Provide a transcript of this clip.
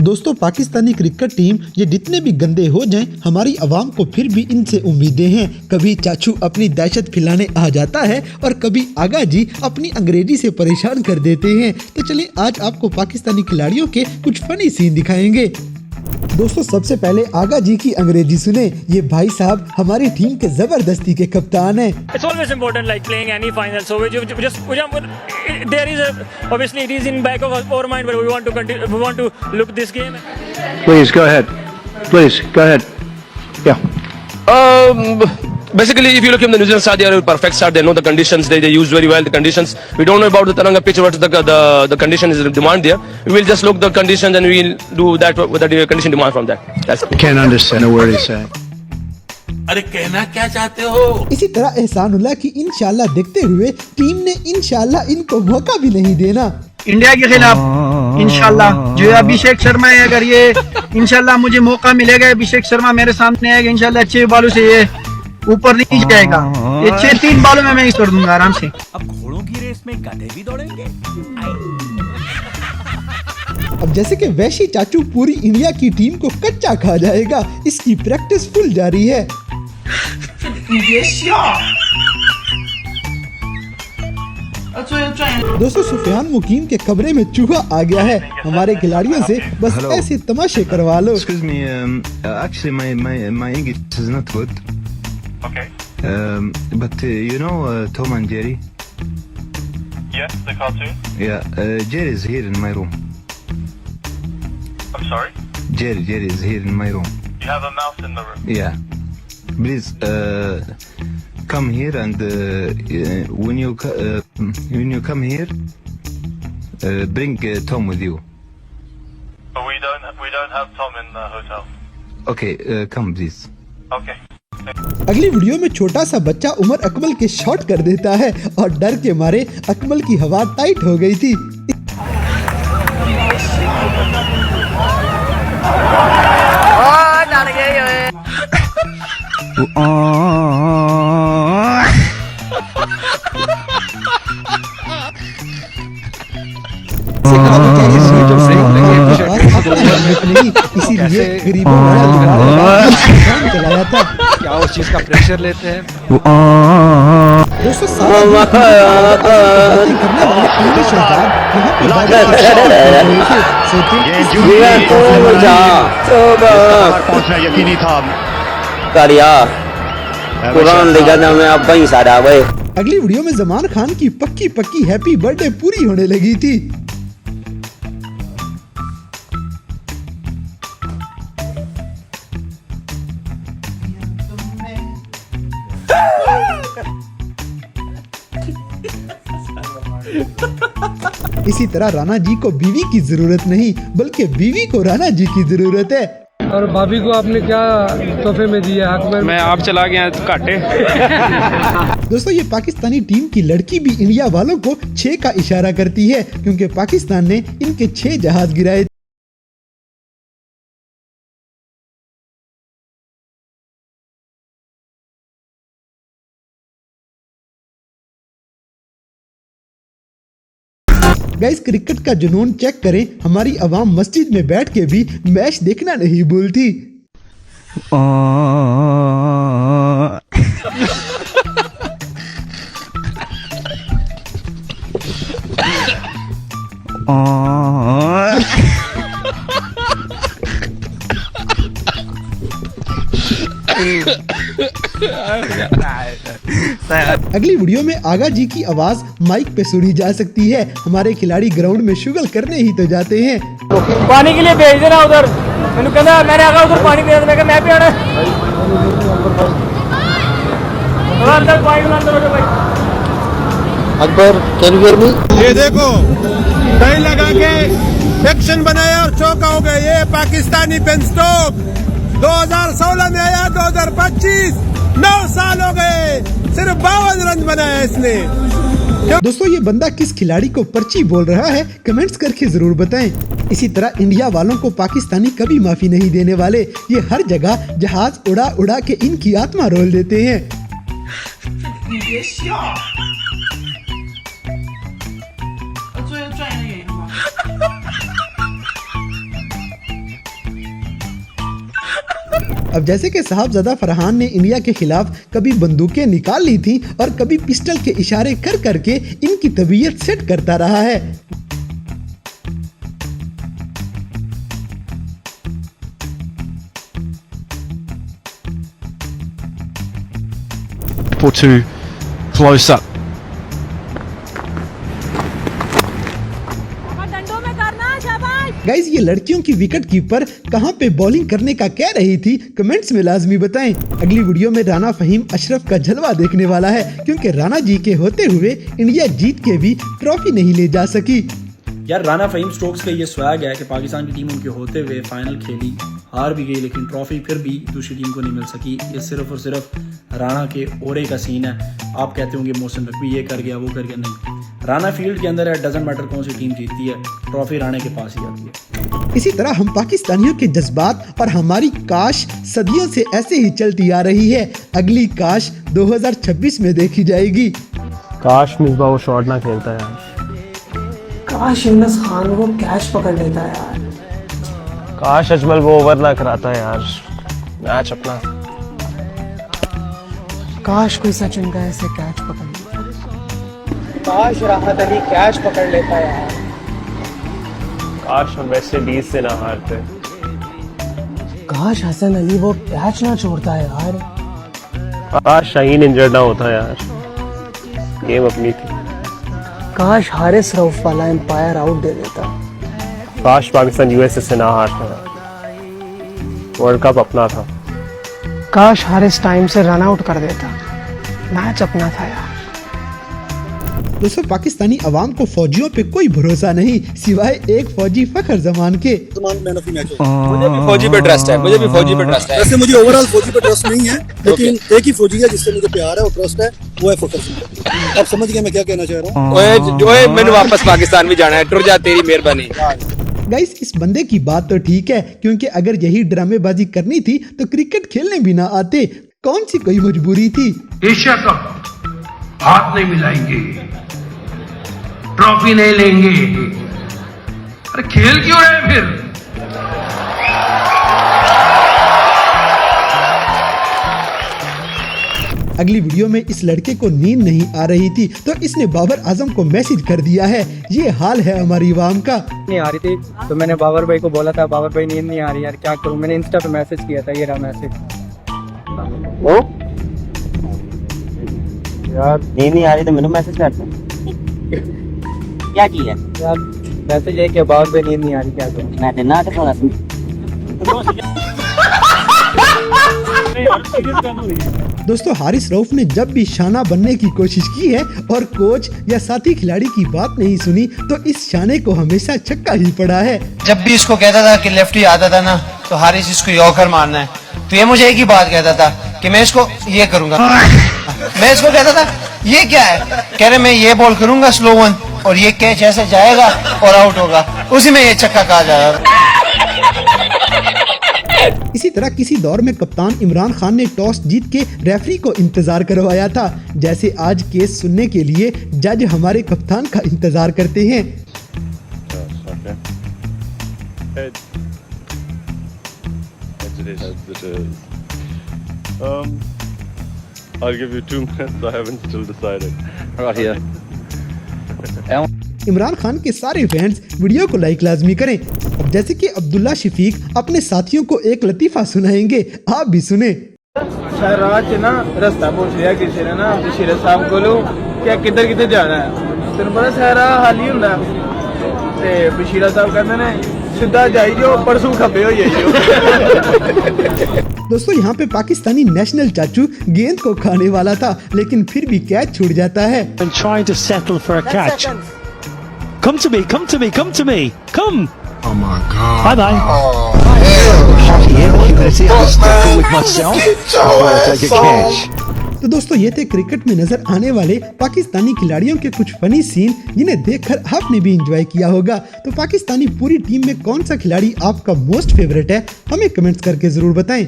दोस्तों Pakistani cricket team ये जितने भी गंदे हो जाएं, हमारी आवाम को फिर भी इनसे उम्मीदें हैं। कभी चाचू अपनी दहशत फैलाने आ जाता है और कभी आगा जी अपनी अंग्रेजी से परेशान कर देते हैं। तो चलिए आज आपको पाकिस्तानी खिलाड़ियों के कुछ फनी सीन दिखाएंगे। दोस्तों सबसे पहले आगा जी की अंग्रेजी सुने। ये भाई साहब हमारी टीम के जबरदस्ती के कप्तान हैं। It's always important like playing any final. So we just there is obviously it is in back of our mind, but we want to continue. We want to look this game. Please go ahead. Please go ahead. Yeah. Basically, if you look in the New Zealand side, they are a perfect side. They know the conditions. They use very well the conditions. We don't know about the Taranga pitch, what the condition is the demand there. We will just look the conditions and we will do that with the condition demand from that. That's it. Can't understand a word he's saying. अरे कहना क्या चाहते हो? इसी तरह एहसानुल्लाह की इंशाल्लाह देखते हुए टीम ने इंशाल्लाह इनको मौका भी नहीं देना। इंडिया के खिलाफ इंशाल्लाह जो अभिषेक शर्मा है, अगर ये इंशाल्लाह मुझे मौका मिलेगा, अभिषेक शर्मा मेरे सामने आएगा इंशाल्लाह, अच्छे बालों से ये ऊपर नहीं जाएगा, ये 6-3 बालों में मैं इस कर दूंगा आराम से। अब घोड़ों की रेस में गधे भी दौड़ेंगे। अब जैसे कि वैशी चाचू पूरी इंडिया की टीम को कच्चा खा जाएगा, इसकी प्रैक्टिस फुल जारी है। दोस्तों सुफियान मुकीम के कमरे में चूहा आ गया है। हमारे खिलाड़ियों से बस ऐसे तमाशे करवा लो। Excuse me, actually my English is not good. Okay. But you know Tom and Jerry? Yes, the cartoon. Yeah, Jerry is here in my room. I'm sorry? Jerry is here in my room. You have a mouse in the room. Yeah. Please come here and when you come here, bring Tom with you. But we don't have Tom in the hotel. Okay, come please. Okay. अगली video में छोटा सा बच्चा उमर अकमल के shot कर देता है और डर के मारे अकमल की हवा टाइट हो गई थी। इसीलिए गरीबों चलाया था। क्या उस चीज का प्रेशर लेते हैं? दोस्तों सारा करने वाले इंग्लिश शहजाद यहाँ पे पहुंचना यकीनी था। अगली वीडियो में जमान खान की पक्की हैप्पी बर्थडे पूरी होने लगी थी। इसी तरह राणा जी को बीवी की जरूरत नहीं, बल्कि बीवी को राणा जी की जरूरत है। और भाभी को आपने क्या तोहफे में दिया? मैं आप चला गया घाटे। दोस्तों ये पाकिस्तानी टीम की लड़की भी इंडिया वालों को 6 का इशारा करती है, क्योंकि पाकिस्तान ने इनके 6 जहाज गिराए। गाइस क्रिकेट का जुनून चेक करें। हमारी आवाम मस्जिद में बैठ के भी मैच देखना नहीं भूलती। अगली वीडियो में आगा जी की आवाज माइक पे सुनी जा सकती है। हमारे खिलाड़ी ग्राउंड में शुगल करने ही तो जाते हैं। पानी के लिए भेज देना उधर। मैंने कहा मैंने आगा उधर पानी दे दिया, मैं भी आना अंदर पानी अंदर हो भाई। Akbar can you hear me? ये देखो दही लगा के एक्शन बनाया और चौका हो गए। ये पाकिस्तानी बेन स्टोक 2016 में आया, 2025 9 साल हो गए, सिर्फ 52 रन बनाया इसने। दोस्तों ये बंदा किस खिलाड़ी को पर्ची बोल रहा है, कमेंट्स करके जरूर बताएं। इसी तरह इंडिया वालों को पाकिस्तानी कभी माफी नहीं देने वाले। ये हर जगह जहाज उड़ा के इनकी आत्मा रोल देते हैं। अब जैसे कि साहबजादा फरहान ने इंडिया के खिलाफ कभी बंदूकें निकाल ली थी और कभी पिस्टल के इशारे कर करके इनकी तबीयत सेट करता रहा है। To close up. गाइस, ये लड़कियों की विकेट कीपर कहां पे बॉलिंग करने का कह रही थी, कमेंट्स में लाजमी बताएं। अगली वीडियो में राना फहीम अशरफ का जलवा देखने वाला है, क्योंकि राणा जी के होते हुए इंडिया जीत के भी ट्रॉफी नहीं ले जा सकी। यार राना फहीम स्टोक्स का ये स्वैग है कि पाकिस्तान की टीम उनके होते हुए फाइनल खेली, हार भी गई, लेकिन ट्रॉफी फिर भी दूसरी टीम को नहीं मिल सकी। ये सिर्फ और सिर्फ राना के ओरे का सीन है। आप कहते होंगे मोहसिन नकवी ये कर गया वो कर गया, नहीं, राना फील्ड के अंदर है, डजंट मैटर कौन सी टीम जीतती है, ट्रॉफी राणे के पास ही आती है। इसी तरह हम पाकिस्तानियों के जज्बात और हमारी काश सदियों से ऐसे ही चलती आ रही है। अगली काश 2026 में देखी जाएगी। काश मिसबाह वो शॉट ना खेलता यार, काश इमरान खान वो कैच पकड़ लेता यार, काश अजमल वो ओवर ना कराता यार, मैच अपना। काश कोई सचिन का ऐसे कैच पकड़ लेता, काश राहत अली कैच पकड़ लेता यार, काश हम वेस्ट इंडीज से ना हारते, काश हसन अली वो कैच ना छोड़ता यार, काश शाहीन इंजर्ड ना होता यार, गेम अपनी थी, काश हारिस रऊफ वाला एम्पायर आउट दे देता, काश पाकिस्तान यूएसए से ना हारता, वर्ल्ड कप अपना था, काश हारिस टाइम से रन आउट कर देता, मैच अपना था यार। दोस्तों, पाकिस्तानी अवाम को फौजियों पे कोई भरोसा नहीं, सिवाय एक फौजी फखर जमान के। मुझे भी फौजी पे ट्रस्ट है, वैसे मुझे ओवरऑल फौजी पे ट्रस्ट नहीं है, लेकिन एक ही फौजी है जिससे मुझे प्यार है और ट्रस्ट है, वो है फखर जमान। आप समझ गए मैं क्या कहना चाह रहा हूँ। ओए मैंने वापस पाकिस्तान भी जाना है, टुर जा तेरी मेहरबानी। गाइस, इस बंदे की बात तो ठीक है, क्योंकि अगर यही ड्रामेबाजी करनी थी तो क्रिकेट खेलने भी ना आते। कौन सी कोई मजबूरी थी। एशिया कप हाथ नहीं मिलाएंगे, ट्रॉफी नहीं लेंगे, अरे खेल क्यों रहे फिर। अगली वीडियो में इस लड़के को नींद नहीं आ रही थी, तो इसने बाबर आजम को मैसेज कर दिया है। ये हाल है हमारी अवाम का। नहीं आ रही थी तो मैंने बाबर भाई को बोला था, बाबर भाई नींद नहीं आ रही यार क्या करूं, मैंने इंस्टा पे मैसेज किया था, ये रहा मैसेज। यार नींद नहीं आ रही तो मैंने मैसेज करता क्या किया यार, मैसेज है कि बाबर भाई नींद नहीं आ रही क्या करूं, मैं देना था थोड़ा दोस्तों, हारिस रऊफ ने जब भी शाना बनने की कोशिश की है और कोच या साथी खिलाड़ी की बात नहीं सुनी, तो इस शाने को हमेशा छक्का ही पड़ा है। जब भी इसको कहता था कि लेफ्टी आता था ना तो हारिस इसको यॉर्कर मारना है, तो ये मुझे एक ही बात कहता था कि मैं इसको ये करूंगा। मैं इसको कहता था ये क्या है, कह रहे मैं ये बॉल करूंगा स्लो वन और ये कैच ऐसे जाएगा और आउट होगा, उसी में ये छक्का कहा जाएगा। इसी तरह किसी दौर में कप्तान इमरान खान ने टॉस जीत के रेफरी को इंतजार करवाया था, जैसे आज केस सुनने के लिए जज हमारे कप्तान का इंतजार करते हैं। इमरान खान के सारे फैंस वीडियो को लाइक लाजमी करें। अब जैसे कि अब्दुल्ला शफीक अपने साथियों को एक लतीफा सुनाएंगे, आप भी सुने। रात ना रास्ता पूछ लिया किसी ने ना बशीर साहब को, क्या किधर किधर जाना है, तेन पता सारा हाल ही हुंदा ते बशीर साहब कहते ने सीधा जाई जो परसों खबे हो जाइयो। दोस्तों, यहाँ पे पाकिस्तानी नेशनल चाचू गेंद को खाने वाला था, लेकिन फिर भी कैच छूट जाता है। Come to me, come to me, come to me, come. Oh my God. Bye bye. तो दोस्तों, ये थे क्रिकेट में नजर आने वाले पाकिस्तानी खिलाड़ियों के कुछ फनी सीन, जिन्हें देखकर आपने भी एंजॉय किया होगा। तो पाकिस्तानी पूरी टीम में कौन सा खिलाड़ी आपका मोस्ट फेवरेट है, हमें कमेंट्स करके जरूर बताएं।